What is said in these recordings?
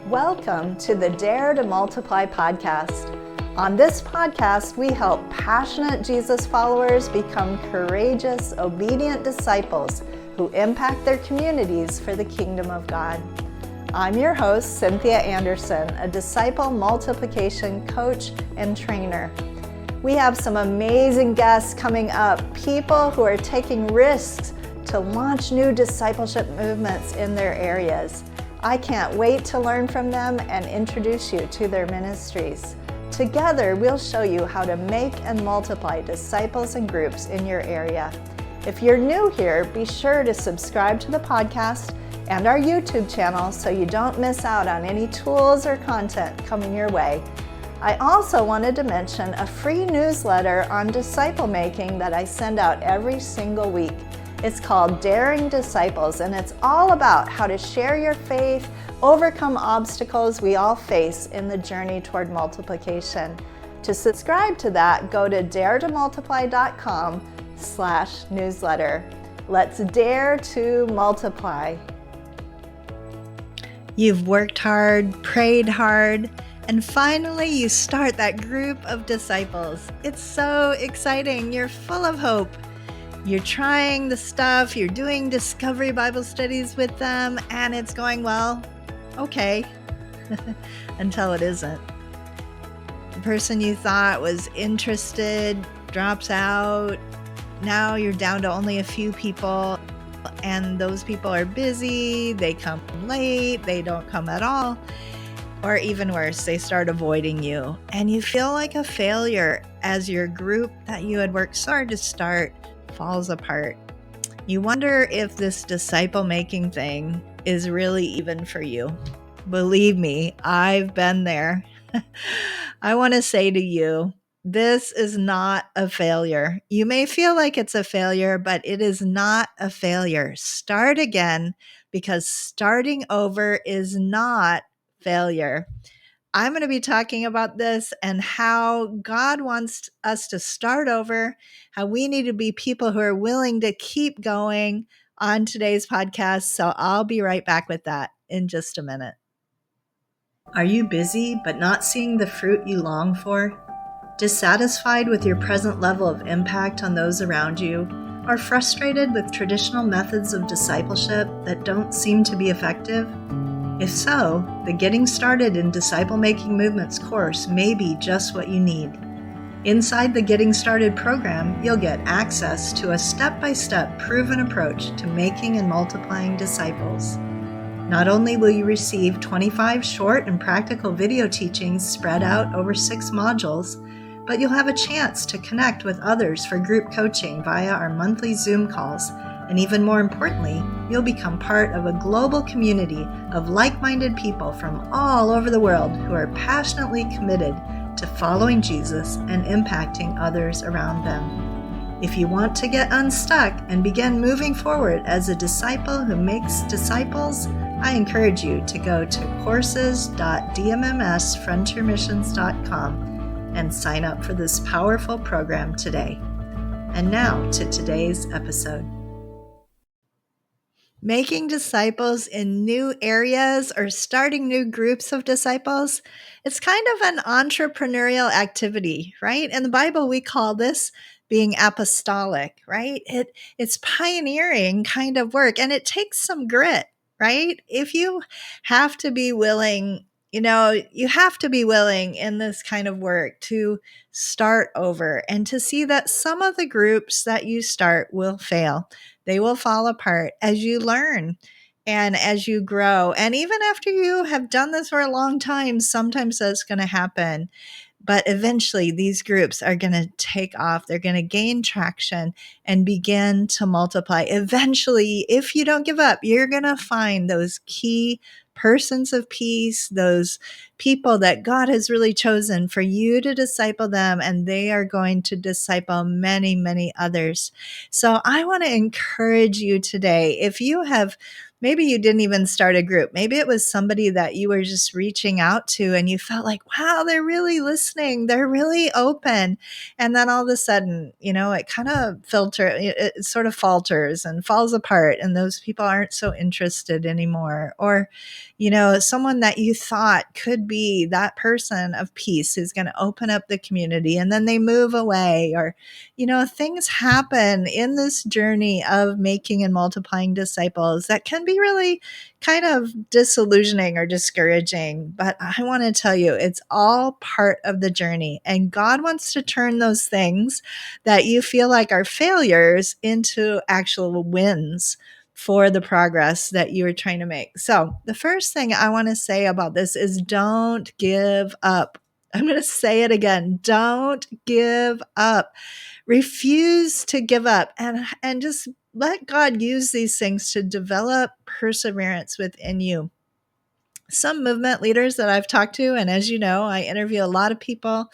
Welcome to the Dare to Multiply podcast. On this podcast, we help passionate Jesus followers become courageous, obedient disciples who impact their communities for the kingdom of God. I'm your host, Cynthia Anderson, a disciple multiplication coach and trainer. We have some amazing guests coming up, people who are taking risks to launch new discipleship movements in their areas. I can't wait to learn from them and introduce you to their ministries. Together, we'll show you how to make and multiply disciples and groups in your area. If you're new here, be sure to subscribe to the podcast and our YouTube channel so you don't miss out on any tools or content coming your way. I also wanted to mention a free newsletter on disciple making that I send out every single week. It's called Daring Disciples, and it's all about how to share your faith, overcome obstacles we all face in the journey toward multiplication. To subscribe to that, go to daretomultiply.com/newsletter. Let's dare to multiply. You've worked hard, prayed hard, and finally you start that group of disciples. It's so exciting. You're full of hope. You're trying the stuff, you're doing discovery Bible studies with them, and it's going well. Okay. Until it isn't. The person you thought was interested drops out. Now you're down to only a few people, and those people are busy, they come late, they don't come at all. Or even worse, they start avoiding you, and you feel like a failure as your group that you had worked so hard to start falls apart. You wonder if this disciple making thing is really even for you. Believe me, I've been there. I want to say to you, this is not a failure. You may feel like it's a failure, but it is not a failure. Start again, because starting over is not failure. I'm going to be talking about this and how God wants us to start over, how we need to be people who are willing to keep going on today's podcast. So I'll be right back with that in just a minute. Are you busy but not seeing the fruit you long for? Dissatisfied with your present level of impact on those around you? Or frustrated with traditional methods of discipleship that don't seem to be effective? If so, the Getting Started in Disciple Making Movements course may be just what you need. Inside the Getting Started program, you'll get access to a step-by-step proven approach to making and multiplying disciples. Not only will you receive 25 short and practical video teachings spread out over 6 modules, but you'll have a chance to connect with others for group coaching via our monthly Zoom calls. And even more importantly, you'll become part of a global community of like-minded people from all over the world who are passionately committed to following Jesus and impacting others around them. If you want to get unstuck and begin moving forward as a disciple who makes disciples, I encourage you to go to courses.dmmsfrontiermissions.com and sign up for this powerful program today. And now to today's episode. Making disciples in new areas or starting new groups of disciples, it's kind of an entrepreneurial activity, right? In the Bible, we call this being apostolic, right? It's pioneering kind of work, and it takes some grit, right? If you have to be willing, you have to be willing in this kind of work to start over and to see that some of the groups that you start will fail. They will fall apart as you learn and as you grow. And even after you have done this for a long time, sometimes that's going to happen. But eventually these groups are going to take off. They're going to gain traction and begin to multiply. Eventually, if you don't give up, you're going to find those key persons of peace, those people that God has really chosen for you to disciple them, and they are going to disciple many, many others. So I want to encourage you today, if you have Maybe you didn't even start a group. Maybe it was somebody that you were just reaching out to and you felt like, wow, they're really listening. They're really open. And then all of a sudden, it kind of it sort of falters and falls apart. And those people aren't so interested anymore. Or, someone that you thought could be that person of peace who's going to open up the community, and then they move away. Or, things happen in this journey of making and multiplying disciples that can be really kind of disillusioning or discouraging. But I want to tell you, it's all part of the journey. And God wants to turn those things that you feel like are failures into actual wins for the progress that you are trying to make. So, the first thing I want to say about this is don't give up. I'm going to say it again. Don't give up. Refuse to give up, and just let God use these things to develop perseverance within you. Some movement leaders that I've talked to, and as you know, I interview a lot of people,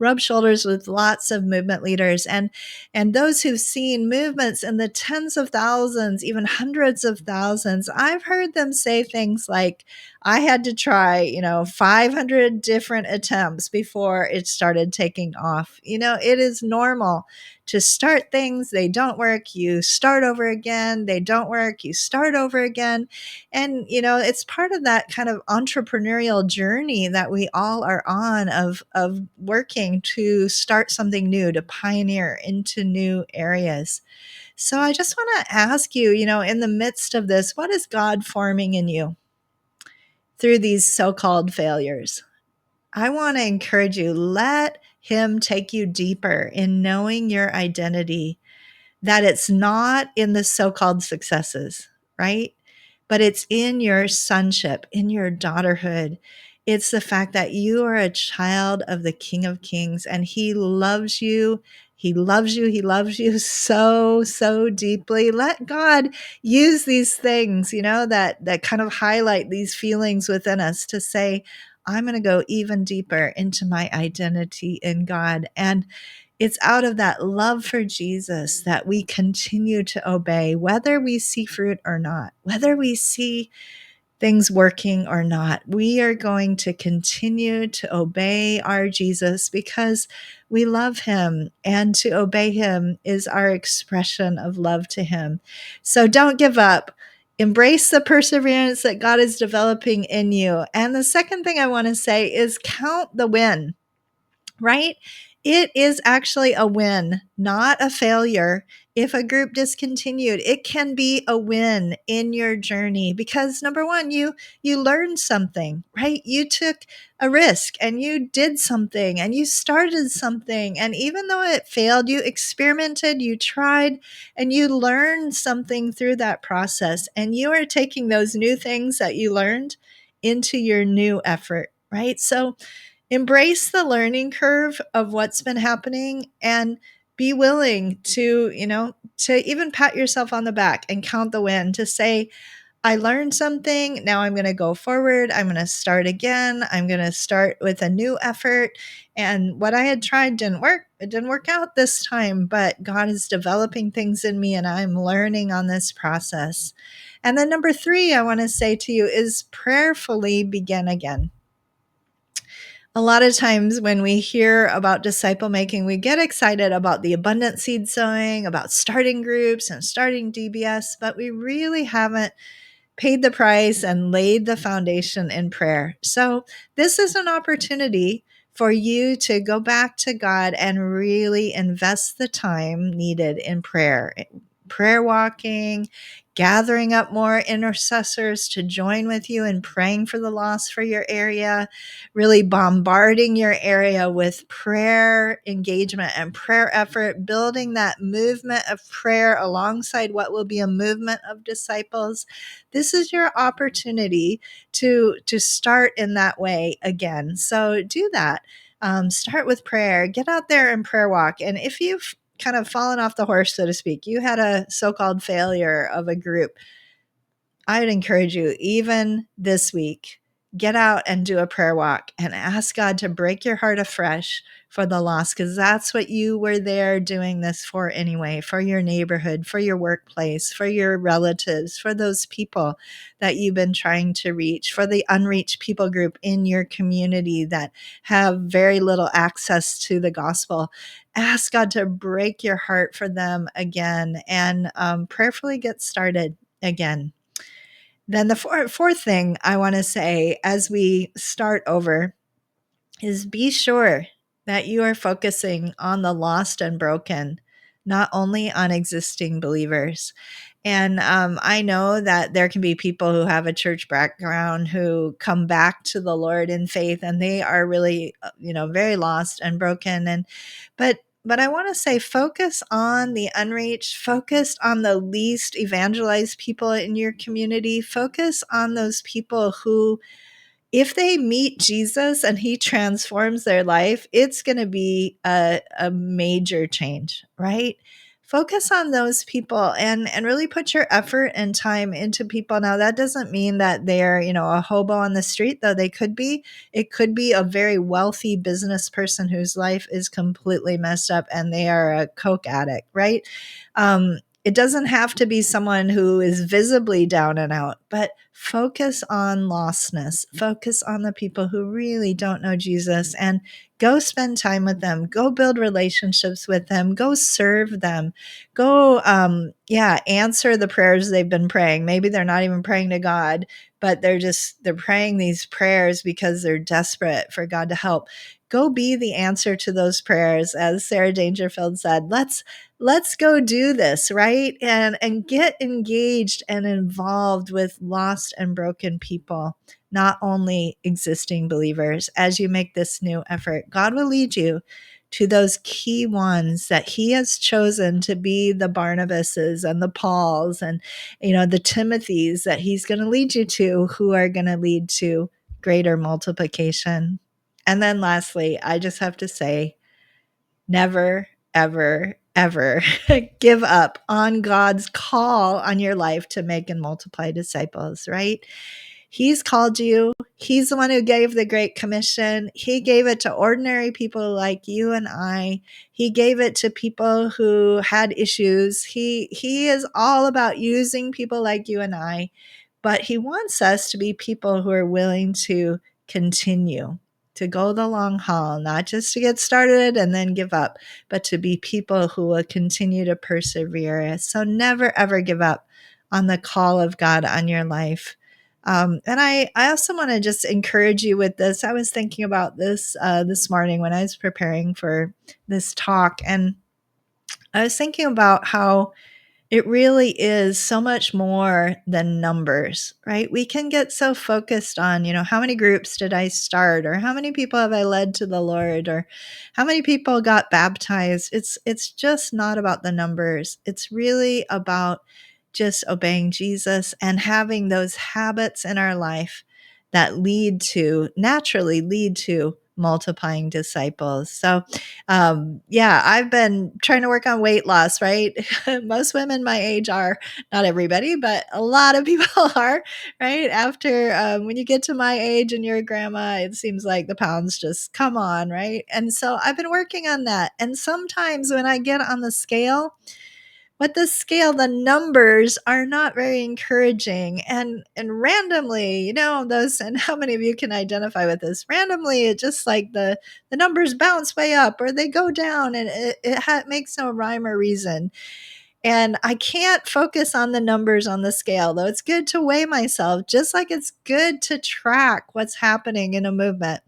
rub shoulders with lots of movement leaders, and those who've seen movements in the tens of thousands, even hundreds of thousands. I've heard them say things like, I had to try 500 different attempts before it started taking off. It is normal to start things, they don't work, you start over again, they don't work, you start over again. And, it's part of that kind of entrepreneurial journey that we all are on, of working to start something new, to pioneer into new areas. So I just want to ask you, in the midst of this, what is God forming in you through these so-called failures? I want to encourage you, let Him take you deeper in knowing your identity, that it's not in the so-called successes, right? But it's in your sonship, in your daughterhood. It's the fact that you are a child of the King of Kings, and He loves you. He loves you. He loves you so, so deeply. Let God use these things, that kind of highlight these feelings within us to say, I'm going to go even deeper into my identity in God. And it's out of that love for Jesus that we continue to obey, whether we see fruit or not, whether we see things working or not. We are going to continue to obey our Jesus because we love Him, and to obey Him is our expression of love to Him. So don't give up. Embrace the perseverance that God is developing in you. And the second thing I want to say is count the win. Right? It is actually a win, not a failure. If a group discontinued, it can be a win in your journey because number one, you learned something, right? You took a risk and you did something and you started something. And even though it failed, you experimented, you tried, and you learned something through that process. And you are taking those new things that you learned into your new effort, right? So embrace the learning curve of what's been happening, and be willing to, to even pat yourself on the back and count the win, to say, I learned something. Now I'm going to go forward. I'm going to start again. I'm going to start with a new effort. And what I had tried didn't work. It didn't work out this time, but God is developing things in me and I'm learning on this process. And then number 3, I want to say to you is prayerfully begin again. A lot of times when we hear about disciple making, we get excited about the abundant seed sowing, about starting groups and starting DBS, but we really haven't paid the price and laid the foundation in prayer. So this is an opportunity for you to go back to God and really invest the time needed in prayer walking, gathering up more intercessors to join with you in praying for the lost for your area, really bombarding your area with prayer engagement and prayer effort, building that movement of prayer alongside what will be a movement of disciples. This is your opportunity to start in that way again. So do that. Start with prayer. Get out there and prayer walk. And if you've kind of fallen off the horse, so to speak, you had a so-called failure of a group, I would encourage you, even this week, get out and do a prayer walk and ask God to break your heart afresh for the lost, because that's what you were there doing this for anyway, for your neighborhood, for your workplace, for your relatives, for those people that you've been trying to reach, for the unreached people group in your community that have very little access to the gospel. Ask God to break your heart for them again, and prayerfully get started again. Then the fourth thing I want to say as we start over is be sure that you are focusing on the lost and broken, not only on existing believers. And I know that there can be people who have a church background who come back to the Lord in faith, and they are really, very lost and broken. But I want to say, focus on the unreached, focus on the least evangelized people in your community, focus on those people who, if they meet Jesus and he transforms their life, it's going to be a major change, right? Focus on those people and really put your effort and time into people. Now, that doesn't mean that they're, a hobo on the street, though they could be. It could be a very wealthy business person whose life is completely messed up and they are a Coke addict, right? It doesn't have to be someone who is visibly down and out, but focus on lostness. Focus on the people who really don't know Jesus, and go spend time with them. Go build relationships with them. Go serve them. Go, answer the prayers they've been praying. Maybe they're not even praying to God, but they're praying these prayers because they're desperate for God to help. Go be the answer to those prayers. As Sarah Dangerfield said, let's go do this, right? And get engaged and involved with lost and broken people, not only existing believers. As you make this new effort, God will lead you to those key ones that he has chosen to be the Barnabases and the Pauls and, the Timothys that he's going to lead you to, who are going to lead to greater multiplication. And then lastly, I just have to say, never, ever, ever give up on God's call on your life to make and multiply disciples, right? He's called you. He's the one who gave the Great Commission. He gave it to ordinary people like you and I. He gave it to people who had issues. He is all about using people like you and I, but he wants us to be people who are willing to continue, to go the long haul, not just to get started and then give up, but to be people who will continue to persevere. So never, ever give up on the call of God on your life. And I also want to just encourage you with this. I was thinking about this this morning when I was preparing for this talk, and I was thinking about how it really is so much more than numbers, right? We can get so focused on, how many groups did I start, or how many people have I led to the Lord, or how many people got baptized. It's just not about the numbers. It's really about just obeying Jesus and having those habits in our life that naturally lead to multiplying disciples. So, I've been trying to work on weight loss, right? Most women my age are, not everybody, but a lot of people are, right? After, when you get to my age and you're a grandma, it seems like the pounds just come on, right? And so I've been working on that. And sometimes when I get on the scale, the numbers are not very encouraging. And randomly, those, and how many of you can identify with this? Randomly, it just like the numbers bounce way up or they go down, and it makes no rhyme or reason. And I can't focus on the numbers on the scale, though it's good to weigh myself, just like it's good to track what's happening in a movement.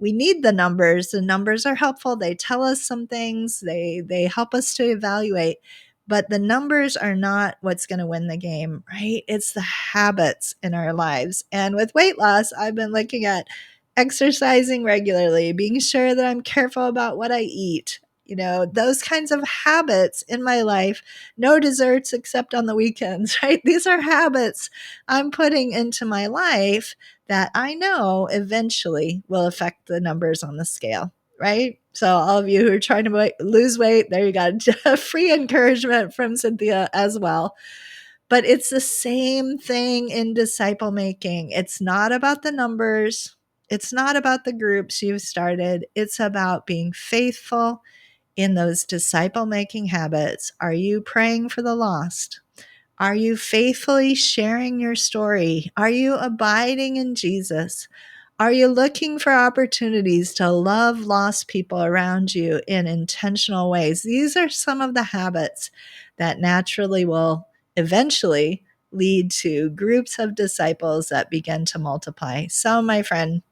We need the numbers. The numbers are helpful. They tell us some things. They help us to evaluate. But the numbers are not what's going to win the game, right? It's the habits in our lives. And with weight loss, I've been looking at exercising regularly, being sure that I'm careful about what I eat, those kinds of habits in my life. No desserts except on the weekends, right? These are habits I'm putting into my life that I know eventually will affect the numbers on the scale, right? So all of you who are trying to lose weight, there you got free encouragement from Cynthia as well. But it's the same thing in disciple making. It's not about the numbers. It's not about the groups you've started. It's about being faithful in those disciple-making habits. Are you praying for the lost? Are you faithfully sharing your story? Are you abiding in Jesus? Are you looking for opportunities to love lost people around you in intentional ways? These are some of the habits that naturally will eventually lead to groups of disciples that begin to multiply. So, my friend,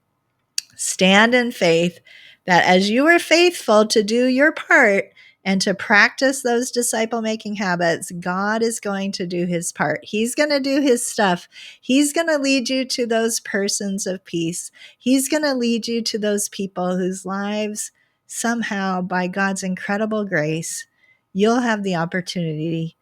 stand in faith that as you are faithful to do your part and to practice those disciple making habits, God is going to do his part. He's going to do his stuff. He's going to lead you to those persons of peace. He's going to lead you to those people whose lives somehow, by God's incredible grace, you'll have the opportunity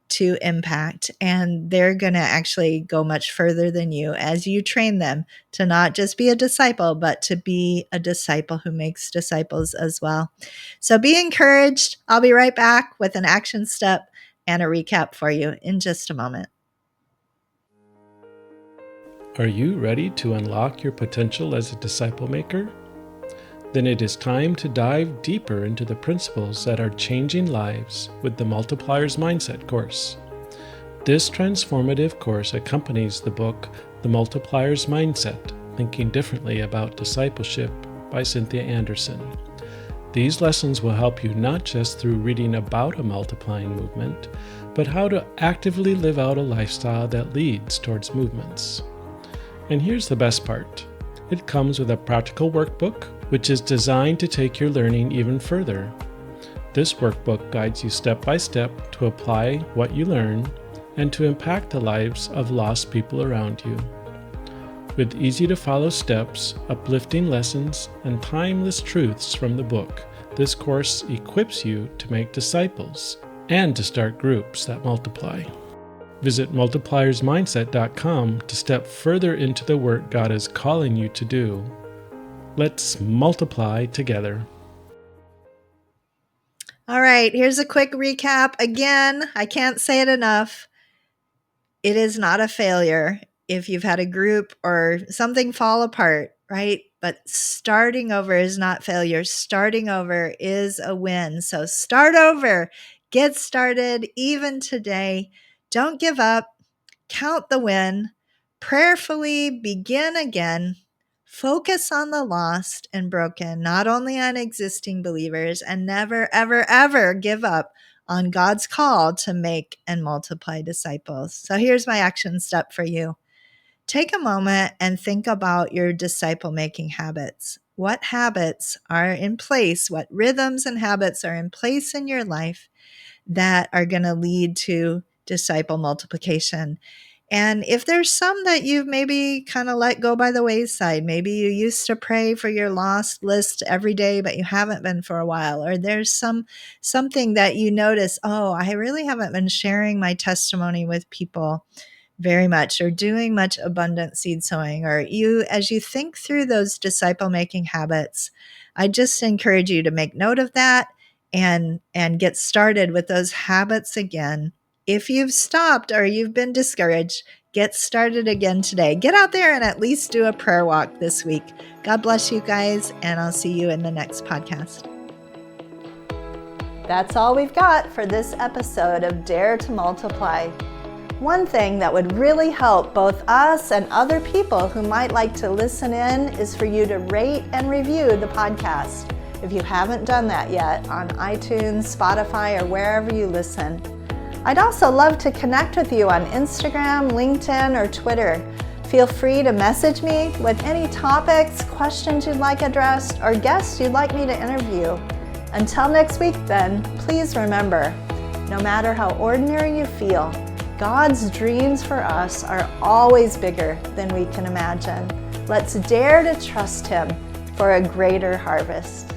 to impact, and they're going to actually go much further than you as you train them to not just be a disciple, but to be a disciple who makes disciples as well. So be encouraged. I'll be right back with an action step and a recap for you in just a moment. Are you ready to unlock your potential as a disciple maker? Then it is time to dive deeper into the principles that are changing lives with the Multipliers Mindset course. This transformative course accompanies the book, The Multipliers Mindset, Thinking Differently About Discipleship by Cynthia Anderson. These lessons will help you not just through reading about a multiplying movement, but how to actively live out a lifestyle that leads towards movements. And here's the best part. It comes with a practical workbook, which is designed to take your learning even further. This workbook guides you step by step to apply what you learn and to impact the lives of lost people around you. With easy-to-follow steps, uplifting lessons, and timeless truths from the book, this course equips you to make disciples and to start groups that multiply. Visit multipliersmindset.com to step further into the work God is calling you to do. Let's multiply together. All right, here's a quick recap. Again, I can't say it enough. It is not a failure if you've had a group or something fall apart, right? But starting over is not failure. Starting over is a win. So start over. Get started even today. Don't give up. Count the win. Prayerfully begin again. Focus on the lost and broken, not only on existing believers, and never, ever, ever give up on God's call to make and multiply disciples. So here's my action step for you. Take a moment and think about your disciple making habits. What habits are in place? What rhythms and habits are in place in your life that are going to lead to disciple multiplication? And if there's some that you've maybe kind of let go by the wayside, maybe you used to pray for your lost list every day, but you haven't been for a while, or there's something that you notice, oh, I really haven't been sharing my testimony with people very much, or doing much abundant seed sowing, or as you think through those disciple making habits, I just encourage you to make note of that and get started with those habits again. If you've stopped or you've been discouraged, get started again today. Get out there and at least do a prayer walk this week. God bless you guys, and I'll see you in the next podcast. That's all we've got for this episode of Dare to Multiply. One thing that would really help both us and other people who might like to listen in is for you to rate and review the podcast, if you haven't done that yet, on iTunes, Spotify, or wherever you listen. I'd also love to connect with you on Instagram, LinkedIn, or Twitter. Feel free to message me with any topics, questions you'd like addressed, or guests you'd like me to interview. Until next week then, please remember, no matter how ordinary you feel, God's dreams for us are always bigger than we can imagine. Let's dare to trust Him for a greater harvest.